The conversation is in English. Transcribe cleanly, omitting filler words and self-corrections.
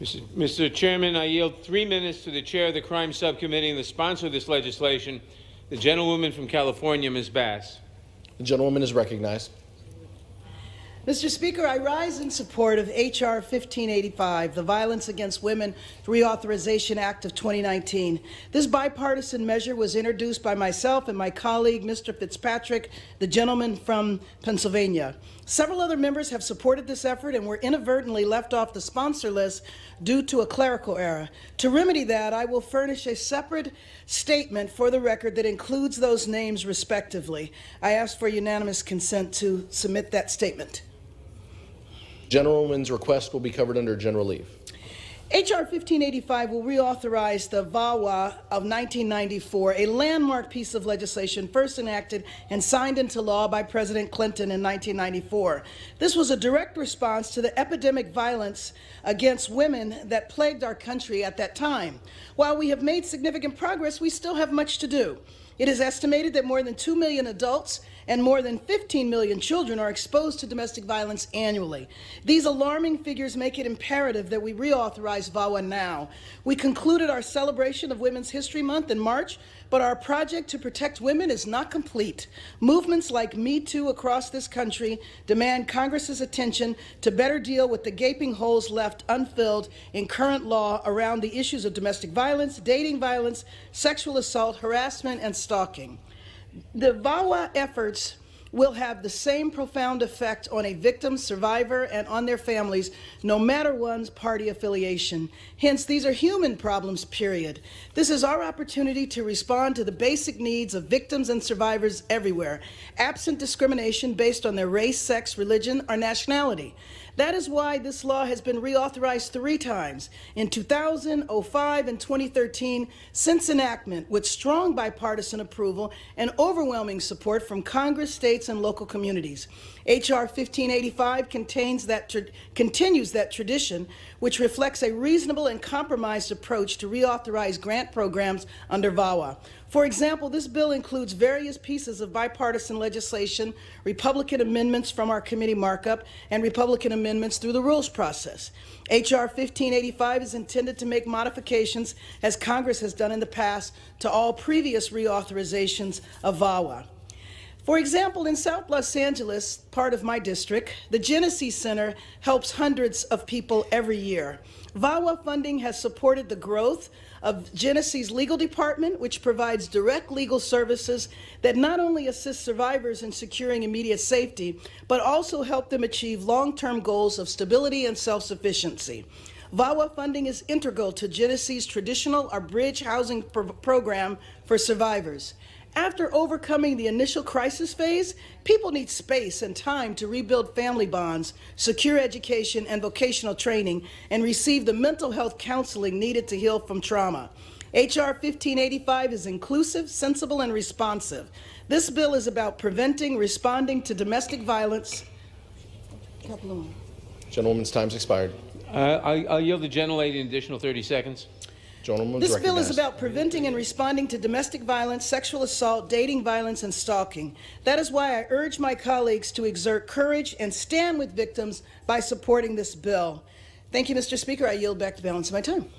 Mr. Chairman, I yield 3 minutes to the chair of the Crime Subcommittee and the sponsor of this legislation, the gentlewoman from California, Ms. Bass. The gentlewoman is recognized. Mr. Speaker, I rise in support of H.R. 1585, the Violence Against Women Reauthorization Act of 2019. This bipartisan measure was introduced by myself and my colleague, Mr. Fitzpatrick, the gentleman from Pennsylvania. Several other members have supported this effort and were inadvertently left off the sponsor list due to a clerical error. To remedy that, I will furnish a separate statement for the record that includes those names respectively. I ask for unanimous consent to submit that statement. Gentlewoman's request will be covered under general leave. H.R. 1585 will reauthorize the VAWA of 1994, a landmark piece of legislation first enacted and signed into law by President Clinton in 1994. This was a direct response to the epidemic violence against women that plagued our country at that time. While we have made significant progress, we still have much to do. It is estimated that more than 2 million adults and more than 15 million children are exposed to domestic violence annually. These alarming figures make it imperative that we reauthorize VAWA now. We concluded our celebration of Women's History Month in March, but our project to protect women is not complete. Movements like Me Too across this country demand Congress's attention to better deal with the gaping holes left unfilled in current law around the issues of domestic violence, dating violence, sexual assault, harassment, and stalking. The VAWA efforts will have the same profound effect on a victim, survivor, and on their families, no matter one's party affiliation. Hence, these are human problems, period. This is our opportunity to respond to the basic needs of victims and survivors everywhere, absent discrimination based on their race, sex, religion, or nationality. That is why this law has been reauthorized 3 times, in 2000, 05, and 2013, since enactment, with strong bipartisan approval and overwhelming support from Congress, states, and local communities. H.R. 1585 continues that tradition, which reflects a reasonable and compromised approach to reauthorize grant programs under VAWA. For example, this bill includes various pieces of bipartisan legislation, Republican amendments from our committee markup, and Republican amendments through the rules process. H.R. 1585 is intended to make modifications, as Congress has done in the past, to all previous reauthorizations of VAWA. For example, in South Los Angeles, part of my district, the Genesee Center helps hundreds of people every year. VAWA funding has supported the growth of Genesee's legal department, which provides direct legal services that not only assist survivors in securing immediate safety, but also help them achieve long-term goals of stability and self-sufficiency. VAWA funding is integral to Genesee's traditional or bridge housing program for survivors. After overcoming the initial crisis phase, people need space and time to rebuild family bonds, secure education and vocational training, and receive the mental health counseling needed to heal from trauma. H.R. 1585 is inclusive, sensible, and responsive. This bill is about preventing, responding to domestic violence. Gentlewoman's time's expired. I'll yield the gentlelady an additional 30 seconds. This bill is about preventing and responding to domestic violence, sexual assault, dating violence, and stalking. That is why I urge my colleagues to exert courage and stand with victims by supporting this bill. Thank you, Mr. Speaker. I yield back the balance of my time.